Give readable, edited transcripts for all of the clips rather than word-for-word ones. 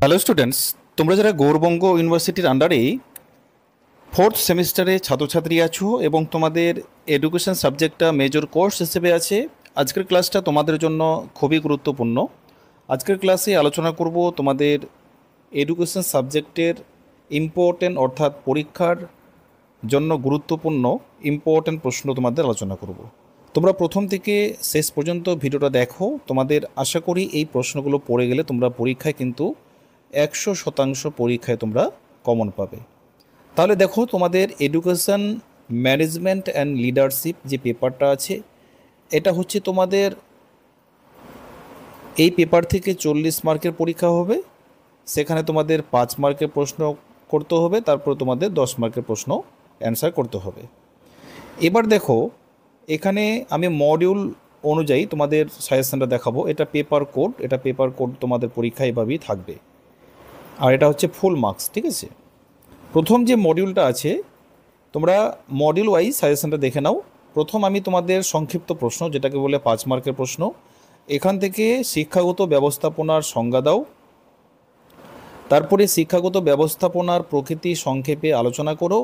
Hello students, তোমরা যারা গৌরবঙ্গ ইউনিভার্সিটির আন্ডারে ফোর্থ সেমিস্টারে ছাত্রছাত্রী আছো এবং তোমাদের এডুকেশন সাবজেক্টটা মেজর কোর্স হিসেবে আছে, আজকের ক্লাসটা তোমাদের জন্য খুবই গুরুত্বপূর্ণ। আজকের ক্লাসে আলোচনা করব তোমাদের এডুকেশন সাবজেক্টের ইম্পর্টেন্ট অর্থাৎ পরীক্ষার জন্য গুরুত্বপূর্ণ ইম্পর্টেন্ট প্রশ্ন তোমাদের আলোচনা করব। তোমরা প্রথম থেকে শেষ পর্যন্ত ভিডিওটা দেখো। তোমাদের আশা করি এই প্রশ্নগুলো পড়ে গেলে তোমরা পরীক্ষায় কিন্তু 100% পরীক্ষায় তোমরা কমন পাবে। তাহলে দেখো, তোমাদের এডুকেশন ম্যানেজমেন্ট অ্যান্ড লিডারশিপ যে পেপারটা আছে, এটা হচ্ছে তোমাদের এই পেপার থেকে 40 মার্কের পরীক্ষা হবে। সেখানে তোমাদের 5 মার্কের প্রশ্ন করতে হবে, তারপর তোমাদের 10 মার্কের প্রশ্ন অ্যান্সার করতে হবে। এবার দেখো, এখানে আমি মডিউল অনুযায়ী তোমাদের সাজেশনটা দেখাবো। এটা পেপার কোড তোমাদের পরীক্ষা এভাবেই থাকবে, আর এটা হচ্ছে ফুল মার্কস, ঠিক আছে। প্রথম যে মডিউলটা আছে, তোমরা মডিউল ওয়াইজ সাজেশনটা দেখে নাও। প্রথম আমি তোমাদের সংক্ষিপ্ত প্রশ্ন, যেটাকে বলে 5 মার্কের প্রশ্ন, এখান থেকে শিক্ষাগত ব্যবস্থাপনার সংজ্ঞা দাও। তারপরে শিক্ষাগত ব্যবস্থাপনার প্রকৃতি সংক্ষেপে আলোচনা করো।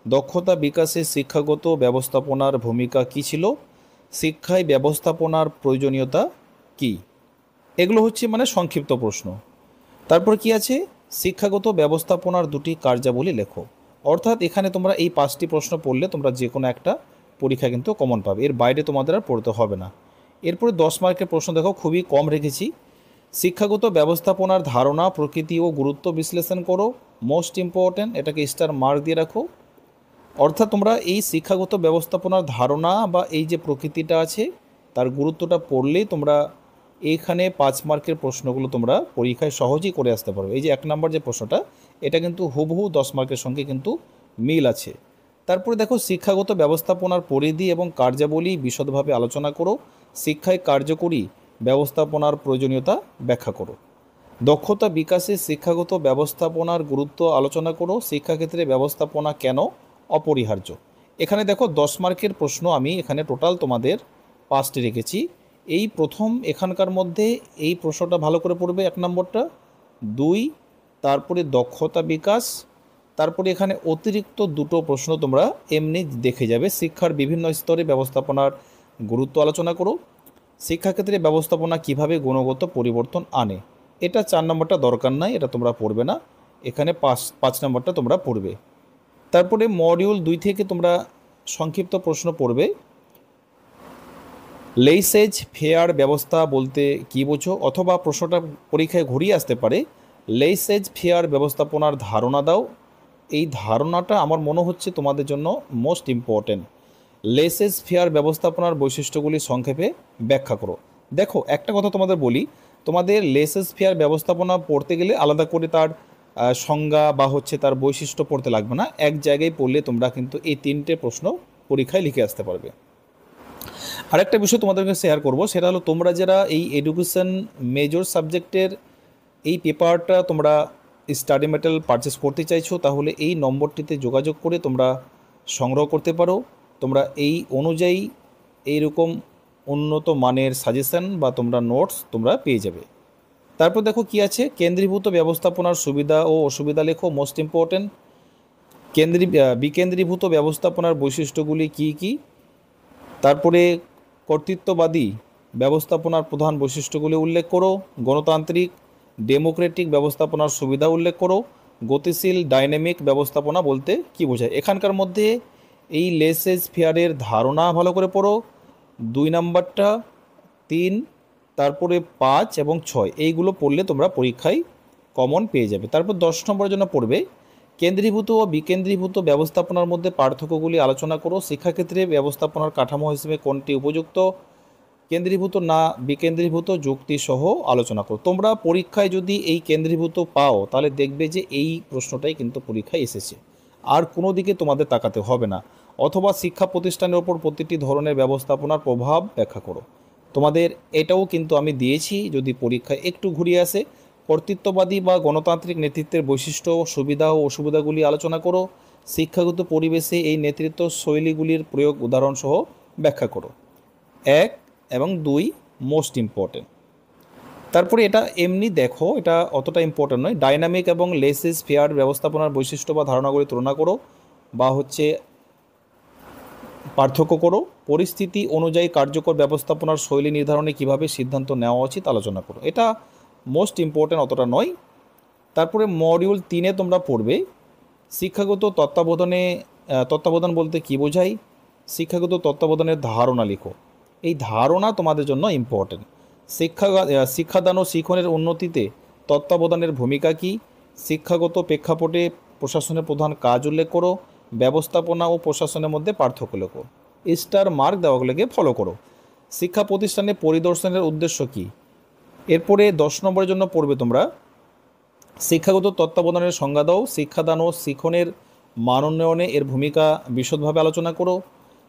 দক্ষতা বিকাশে শিক্ষাগত ব্যবস্থাপনার ভূমিকা কী ছিল, শিক্ষায় ব্যবস্থাপনার প্রয়োজনীয়তা কী। এগুলো হচ্ছে মানে সংক্ষিপ্ত প্রশ্ন। তারপর কি আছে, শিক্ষাগত ব্যবস্থাপনার দুটি কার্যাবলী লেখো। অর্থাৎ এখানে তোমরা এই 5টি প্রশ্ন পড়লে তোমরা যে কোনো একটা পরীক্ষা কিন্তু কমন পাবে, এর বাইরে তোমাদের আর পড়তে হবে না। এরপরে 10 মার্কের প্রশ্ন দেখো, খুবই কম রেখেছি। শিক্ষাগত ব্যবস্থাপনার ধারণা, প্রকৃতি ও গুরুত্ব বিশ্লেষণ করো। মোস্ট ইম্পর্ট্যান্ট, এটাকে স্টার মার্ক দিয়ে রাখো। অর্থাৎ তোমরা এই শিক্ষাগত ব্যবস্থাপনার ধারণা বা এই যে প্রকৃতিটা আছে তার গুরুত্বটা পড়লেই তোমরা এইখানে 5 মার্কের প্রশ্নগুলো তোমরা পরীক্ষায় সহজেই করে আসতে পারবে। এই যে 1 নম্বর যে প্রশ্নটা, এটা কিন্তু হুবহু 10 মার্কের সঙ্গে কিন্তু মিল আছে। তারপরে দেখো, শিক্ষাগত ব্যবস্থাপনার পরিধি এবং কার্যাবলী বিশদভাবে আলোচনা করো। শিক্ষায় কার্যকরী ব্যবস্থাপনার প্রয়োজনীয়তা ব্যাখ্যা করো। দক্ষতা বিকাশে শিক্ষাগত ব্যবস্থাপনার গুরুত্ব আলোচনা করো। শিক্ষাক্ষেত্রে ব্যবস্থাপনা কেন অপরিহার্য। এখানে দেখো 10 মার্কের প্রশ্ন আমি এখানে টোটাল তোমাদের 5টি রেখেছি। এই প্রথম এখানকার মধ্যে এই প্রশ্নটা ভালো করে পড়বে, 1 নম্বরটা। 2, তারপরে দক্ষতা বিকাশ। তারপরে এখানে অতিরিক্ত দুটো প্রশ্ন তোমরা এমনি দেখে যাবে। শিক্ষার বিভিন্ন স্তরে ব্যবস্থাপনার গুরুত্ব আলোচনা করো। শিক্ষাক্ষেত্রে ব্যবস্থাপনা কিভাবে গুণগত পরিবর্তন আনে। এটা 4 নম্বরটা দরকার নাই, এটা তোমরা পড়বে না। এখানে 5 নম্বরটা তোমরা পড়বে। তারপরে মডিউল 2 থেকে তোমরা সংক্ষিপ্ত প্রশ্ন পড়বে। লেইসেজ ফেয়ার ব্যবস্থা বলতে কী বোঝো, অথবা প্রশ্নটা পরীক্ষায় ঘুরিয়ে আসতে পারে, লেইসেজ ফেয়ার ব্যবস্থাপনার ধারণা দাও। এই ধারণাটা আমার মনে হচ্ছে তোমাদের জন্য মোস্ট ইম্পর্ট্যান্ট। লেইসেজ ফেয়ার ব্যবস্থাপনার বৈশিষ্ট্যগুলি সংক্ষেপে ব্যাখ্যা করো। দেখো, একটা কথা তোমাদের বলি, তোমাদের লেইসেজ ফেয়ার ব্যবস্থাপনা পড়তে গেলে আলাদা করে তার সংজ্ঞা বা হচ্ছে তার বৈশিষ্ট্য পড়তে লাগবে না। এক জায়গায় পড়লে তোমরা কিন্তু এই 3টে প্রশ্ন পরীক্ষায় লিখে আসতে পারবে। আরেকটা বিষয় তোমাদেরকে শেয়ার করব, সেটা হলো তোমরা যারা এই এডুকেশন মেজর সাবজেক্টের এই পেপারটা তোমরা স্টাডি ম্যাটেরিয়াল পারচেস করতে চাইছো, তাহলে এই নম্বরটিতে যোগাযোগ করে তোমরা সংগ্রহ করতে পারো। তোমরা এই অনুযায়ী এইরকম উন্নত মানের সাজেশন বা তোমরা নোটস তোমরা পেয়ে যাবে। তারপর দেখো কি আছে, কেন্দ্রীভূত ব্যবস্থাপনার সুবিধা ও অসুবিধা লেখো। মোস্ট ইম্পর্ট্যান্ট, বিকেন্দ্রীভূত ব্যবস্থাপনার বৈশিষ্ট্যগুলি কী কী। তারপরে কর্তৃত্ববাদী ব্যবস্থাপনার প্রধান বৈশিষ্ট্যগুলি উল্লেখ করো। গণতান্ত্রিক ডেমোক্রেটিক ব্যবস্থাপনার সুবিধা উল্লেখ করো। গতিশীল ডাইনামিক ব্যবস্থাপনা বলতে কী বোঝায়। এখানকার মধ্যে এই লেসেজ ফেয়ারের ধারণা ভালো করে পড়ো। 2 নম্বরটা, 3, তারপরে 5 এবং 6 এইগুলো পড়লে তোমরা পরীক্ষায় কমন পেয়ে যাবে। তারপর 10 নম্বরের জন্য পড়বে কেন্দ্রীভূত ও বিকেন্দ্রীভূত ব্যবস্থাপনার মধ্যে পার্থক্যগুলি আলোচনা করো। শিক্ষাক্ষেত্রে ব্যবস্থাপনার কাঠামো হিসেবে কোনটি উপযুক্ত, কেন্দ্রীভূত না বিকেন্দ্রীভূত যুক্তি সহ আলোচনা করো। তোমরা পরীক্ষায় যদি এই কেন্দ্রীভূত পাও, তাহলে দেখবে যে এই প্রশ্নটাই কিন্তু পরীক্ষায় এসেছে, আর কোনো দিকে তোমাদের তাকাতে হবে না। অথবা শিক্ষা প্রতিষ্ঠানের ওপর প্রতিটি ধরনের ব্যবস্থাপনার প্রভাব ব্যাখ্যা করো। তোমাদের এটাও কিন্তু আমি দিয়েছি, যদি পরীক্ষায় একটু ঘুরিয়ে আসে। কর্তৃত্ববাদী বা গণতান্ত্রিক নেতৃত্বের বৈশিষ্ট্য, সুবিধা ও অসুবিধাগুলি আলোচনা করো। শিক্ষাগত পরিবেশে এই নেতৃত্ব শৈলীগুলির প্রয়োগ উদাহরণসহ ব্যাখ্যা করো। 1 এবং 2 মোস্ট ইম্পর্ট্যান্ট। তারপরে এটা এমনি দেখো, এটা অতটা ইম্পর্টেন্ট নয়। ডাইনামিক এবং লেস ইজ ফেয়ার ব্যবস্থাপনার বৈশিষ্ট্য বা ধারণাগুলি তুলনা করো বা পার্থক্য করো। পরিস্থিতি অনুযায়ী কার্যকর ব্যবস্থাপনার শৈলী নির্ধারণে কিভাবে সিদ্ধান্ত নেওয়া উচিত আলোচনা করো। এটা মোস্ট ইম্পর্টেন্ট, অতটা নয়। তারপরে মডিউল 3-এ তোমরা পড়বে শিক্ষাগত তত্ত্বাবধান বলতে কী বোঝায়। শিক্ষাগত তত্ত্বাবধানের ধারণা লিখো। এই ধারণা তোমাদের জন্য ইম্পর্টেন্ট। শিক্ষাদান ও শিক্ষণের উন্নতিতে তত্ত্বাবধানের ভূমিকা কী। শিক্ষাগত প্রেক্ষাপটে প্রশাসনের প্রধান কাজ উল্লেখ করো। ব্যবস্থাপনা ও প্রশাসনের মধ্যে পার্থক্য লেখো। স্টার মার্ক দেওয়াগুলোকে ফলো করো। শিক্ষা প্রতিষ্ঠানে পরিদর্শনের উদ্দেশ্য কী। এরপরে 10 নম্বরের জন্য পড়বে তোমরা শিক্ষাগত তত্ত্বাবধানের সংজ্ঞা দাও। শিক্ষাদান ও শিক্ষণের মান উন্নয়নে এর ভূমিকা বিশদভাবে আলোচনা করো।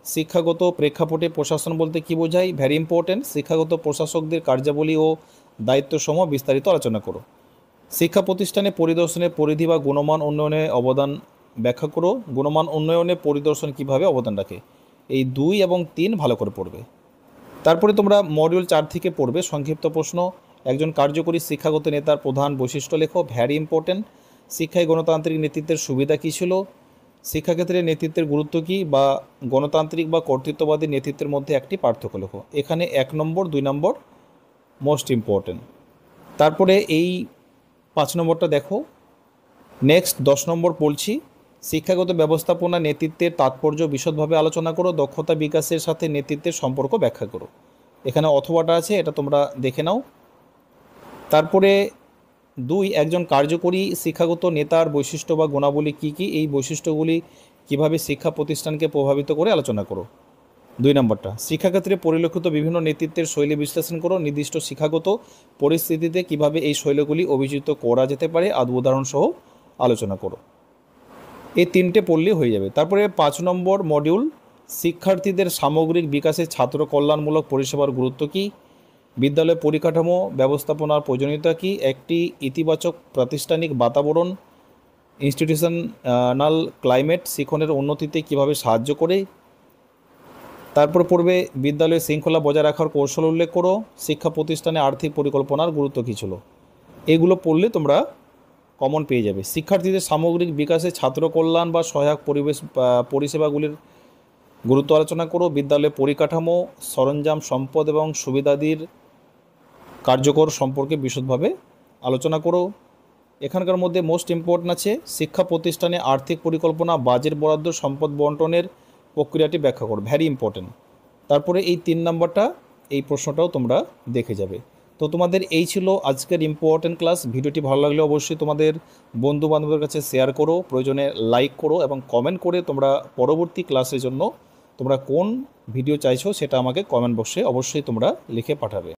শিক্ষাগত প্রেক্ষাপটে প্রশাসন বলতে কী বোঝায়, ভ্যারি ইম্পর্টেন্ট। শিক্ষাগত প্রশাসকদের কার্যাবলী ও দায়িত্বসমূহ বিস্তারিত আলোচনা করো। শিক্ষা প্রতিষ্ঠানে পরিদর্শনের পরিধি বা গুণমান উন্নয়নে অবদান ব্যাখ্যা করো। গুণমান উন্নয়নে পরিদর্শন কিভাবে অবদান রাখে। এই 2 এবং 3 ভালো করে পড়বে। তারপরে তোমরা মডিউল 4 থেকে পড়বে সংক্ষিপ্ত প্রশ্ন। একজন কার্যকরী শিক্ষাগত নেতার প্রধান বৈশিষ্ট্য লেখো, ভ্যারি ইম্পর্টেন্ট। শিক্ষায় গণতান্ত্রিক নেতৃত্বের সুবিধা কী ছিল। শিক্ষাক্ষেত্রে নেতৃত্বের গুরুত্ব কী বা গণতান্ত্রিক বা কর্তৃত্ববাদী নেতৃত্বের মধ্যে একটি পার্থক্য লেখো। এখানে 1 নম্বর 2 নম্বর মোস্ট ইম্পর্টেন্ট। তারপরে এই 5 নম্বরটা দেখো। নেক্সট 10 নম্বর বলছি শিক্ষাগত ব্যবস্থাপনা নেতৃত্বের তাৎপর্য বিশদভাবে আলোচনা করো। দক্ষতা বিকাশের সাথে নেতৃত্বের সম্পর্ক ব্যাখ্যা করো। এখানে অথবাটা আছে, এটা তোমরা দেখে নাও। তারপরে 2 একজন কার্যকরী শিক্ষাগত নেতার বৈশিষ্ট্য বা গুণাবলী কী কী, এই বৈশিষ্ট্যগুলি কিভাবে শিক্ষা প্রতিষ্ঠানকে প্রভাবিত করে আলোচনা করো। 2 নম্বরটা শিক্ষাক্ষেত্রে পরিলক্ষিত বিভিন্ন নেতৃত্বের শৈলী বিশ্লেষণ করো। নির্দিষ্ট শিক্ষাগত পরিস্থিতিতে কিভাবে এই শৈলীগুলি অভিযুক্ত করা যেতে পারে উদাহরণ সহ আলোচনা করো। এই 3টে পড়লেই হয়ে যাবে। তারপরে 5 নম্বর মডিউল শিক্ষার্থীদের সামগ্রিক বিকাশে ছাত্র কল্যাণমূলক পরিষেবার গুরুত্ব কী। বিদ্যালয় পরিকাঠামো ব্যবস্থাপনার প্রয়োজনীয়তা কী। একটি ইতিবাচক প্রাতিষ্ঠানিক বাতাবরণ ইনস্টিটিউশনাল ক্লাইমেট শিক্ষণের উন্নতিতে কিভাবে সাহায্য করে। তারপর পড়বে বিদ্যালয়ে শৃঙ্খলা বজায় রাখার কৌশল উল্লেখ করো। শিক্ষা প্রতিষ্ঠানে আর্থিক পরিকল্পনার গুরুত্ব কী ছিল। এগুলো পড়লে তোমরা কমন পেয়ে যাবে। শিক্ষার্থীদের সামগ্রিক বিকাশে ছাত্র কল্যাণ বা সহায়ক পরিষেবাগুলির গুরুত্ব আলোচনা করো। বিদ্যালয়ে পরিকাঠামো সরঞ্জাম সম্পদ এবং সুবিধাদির কার্যকর সম্পর্কে বিশদভাবে আলোচনা করো। এখানকার মধ্যে মোস্ট ইম্পর্টেন্ট আছে শিক্ষা প্রতিষ্ঠানে আর্থিক পরিকল্পনা বাজেট বরাদ্দ সম্পদ বন্টনের প্রক্রিয়াটি ব্যাখ্যা করো, ভ্যারি ইম্পর্টেন্ট। তারপরে এই 3 নম্বরটা, এই প্রশ্নটাও তোমরা দেখে যাবে। তো তোমাদের এই ছিল আজকের ইম্পর্টেন্ট ক্লাস। ভিডিওটি ভালো লাগলে অবশ্যই তোমাদের বন্ধু বান্ধবের কাছে শেয়ার করো, প্রয়োজনে লাইক করো এবং কমেন্ট করে তোমরা পরবর্তী ক্লাসের জন্য তোমরা কোন ভিডিও চাইছো সেটা আমাকে কমেন্ট বক্সে অবশ্যই তোমরা লিখে পাঠাবে।